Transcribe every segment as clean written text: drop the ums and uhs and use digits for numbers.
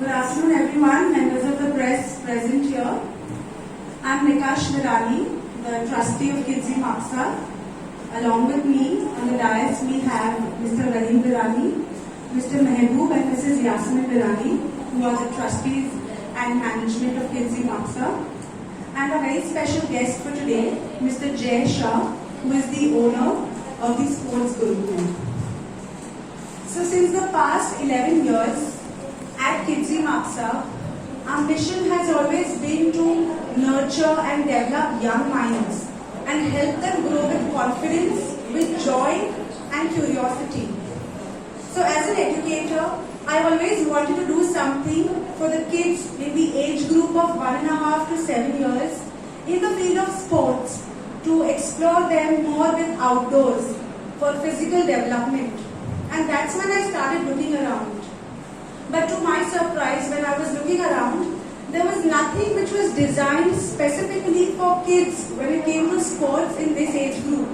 Good afternoon everyone, members of the press present here. I am Nikash Virani, the trustee of Kidzi Maksa. Along with me on the dais we have Mr. Rahim Virani, Mr. Mehboob and Mrs. Yasmin Virani, who are the trustees and management of Kidzi Maksa. And a very special guest for today, Mr. Jay Shah, who is the owner of the Sports Gurukul. So since the past 11 years, at Kidzi Maksa, our mission has always been to nurture and develop young minds and help them grow with confidence, with joy and curiosity. So as an educator, I always wanted to do something for the kids in the age group of 1.5 to 7 years in the field of sports to explore them more with outdoors for physical development. And that's when I started looking around. But to my surprise, when I was looking around, there was nothing which was designed specifically for kids when it came to sports in this age group.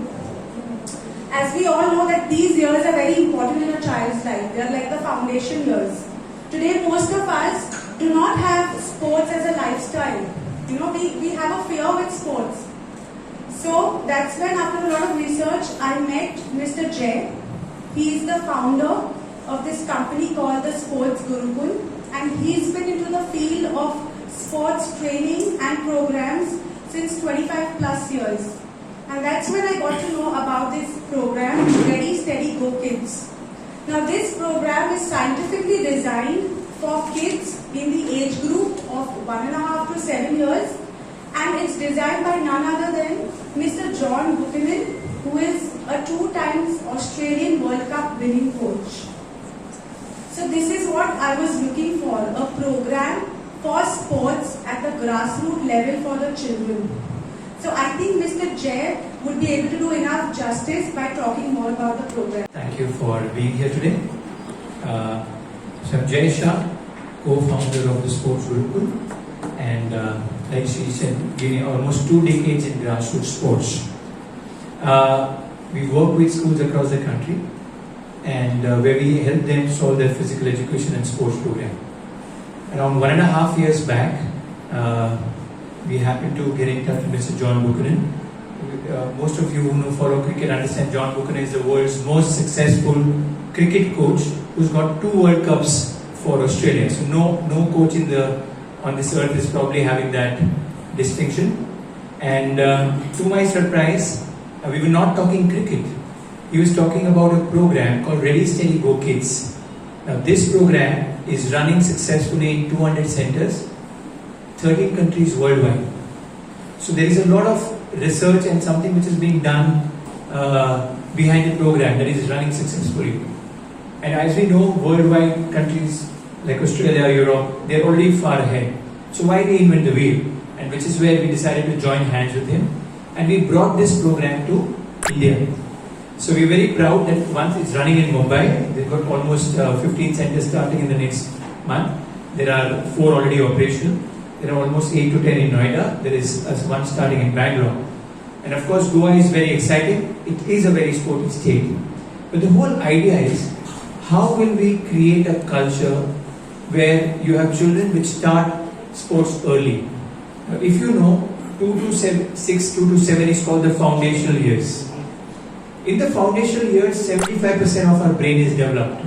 As we all know that these years are very important in a child's life. They are like the foundation years. Today, most of us do not have sports as a lifestyle. You know, we have a fear with sports. So that's when, after a lot of research, I met Mr. Jay. He is the founder of this company called the Sports Gurukul, and he's been into the field of sports training and programs since 25 plus years. And that's when I got to know about this program, Ready Steady Go Kids. Now this program is scientifically designed for kids in the age group of 1.5 to 7 years, and it's designed by none other than Mr. John Buchanan, who is a 2 times Australian World Cup winning coach. So this is what I was looking for, a program for sports at the grassroots level for the children. So I think Mr. Jay would be able to do enough justice by talking more about the program. Thank you for being here today. So I'm Jay Shah, co-founder of the Sports Gurukul, and like she said, giving almost 2 decades in grassroots sports. We work with schools across the country, and where we help them solve their physical education and sports program. Around 1.5 years back, we happened to get in touch with Mr. John Buchanan. Most of you who follow cricket understand John Buchanan is the world's most successful cricket coach who's got 2 World Cups for Australia. So no coach on this earth is probably having that distinction. And to my surprise, we were not talking cricket. He was talking about a program called Ready Steady Go Kids. Now this program is running successfully in 200 centers, 13 countries worldwide. So there is a lot of research and something which is being done behind the program that is running successfully. And as we know, worldwide countries like Australia, Europe, they're already far ahead. So why reinvent the wheel? And which is where we decided to join hands with him. And we brought this program to India. So we're very proud that once it's running in Mumbai, they've got almost 15 centers starting in the next month. There are 4 already operational. There are almost 8 to 10 in Noida. There is one starting in Bangalore. And of course, Goa is very exciting. It is a very sporty state. But the whole idea is, how will we create a culture where you have children which start sports early? Now, if you know, 2 to 7 is called the foundational years. In the foundational years, 75% of our brain is developed.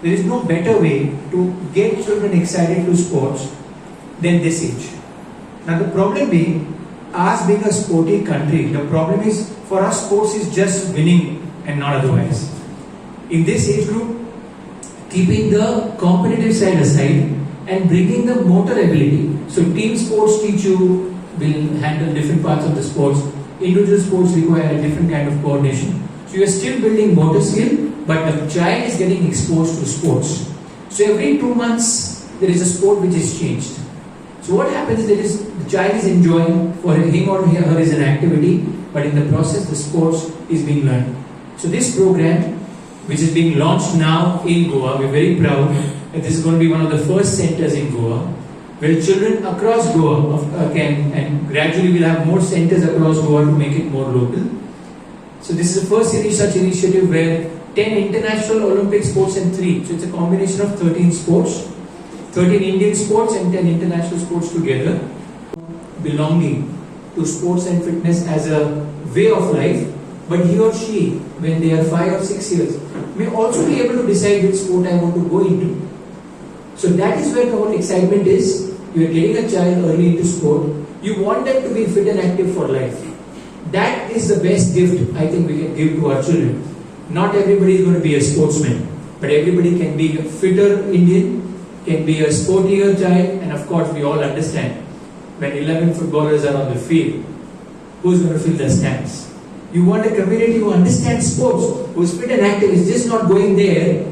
There is no better way to get children excited to sports than this age. Now the problem being, us being a sporty country, the problem is for us sports is just winning and not otherwise. In this age group, keeping the competitive side aside and bringing the motor ability. So team sports teach you, will handle different parts of the sports. Individual sports require a different kind of coordination. So you are still building motor skill, but the child is getting exposed to sports. So every 2 months, there is a sport which is changed. So what happens is the child is enjoying, for him or her is an activity, but in the process the sports is being learned. So this program, which is being launched now in Goa, we're very proud that this is going to be one of the first centers in Goa, where children across Goa can, and gradually we'll have more centers across Goa to make it more local. So this is the first such initiative where 10 international Olympic sports and 3. So it's a combination of 13 sports. 13 Indian sports and 10 international sports together, belonging to sports and fitness as a way of life, but he or she, when they are 5 or 6 years, may also be able to decide which sport I want to go into. So that is where the whole excitement is. You are getting a child early into sport. You want them to be fit and active for life. That is the best gift I think we can give to our children. Not everybody is going to be a sportsman, but everybody can be a fitter Indian, can be a sportier child, and of course we all understand when 11 footballers are on the field, who's going to fill the stands? You want a community who understands sports, who's fit and active, is just not going there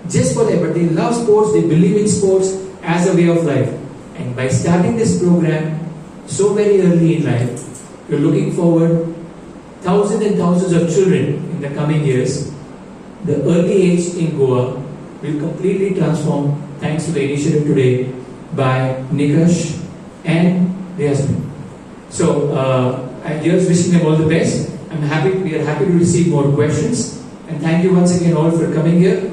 just for that, but they love sports, they believe in sports as a way of life. And by starting this program so very early in life, you're looking forward thousands and thousands of children in the coming years. The early age in Goa will completely transform thanks to the initiative today by Nikash and the husband. So I'm just wishing them all the best. We are happy to receive more questions. And thank you once again all for coming here.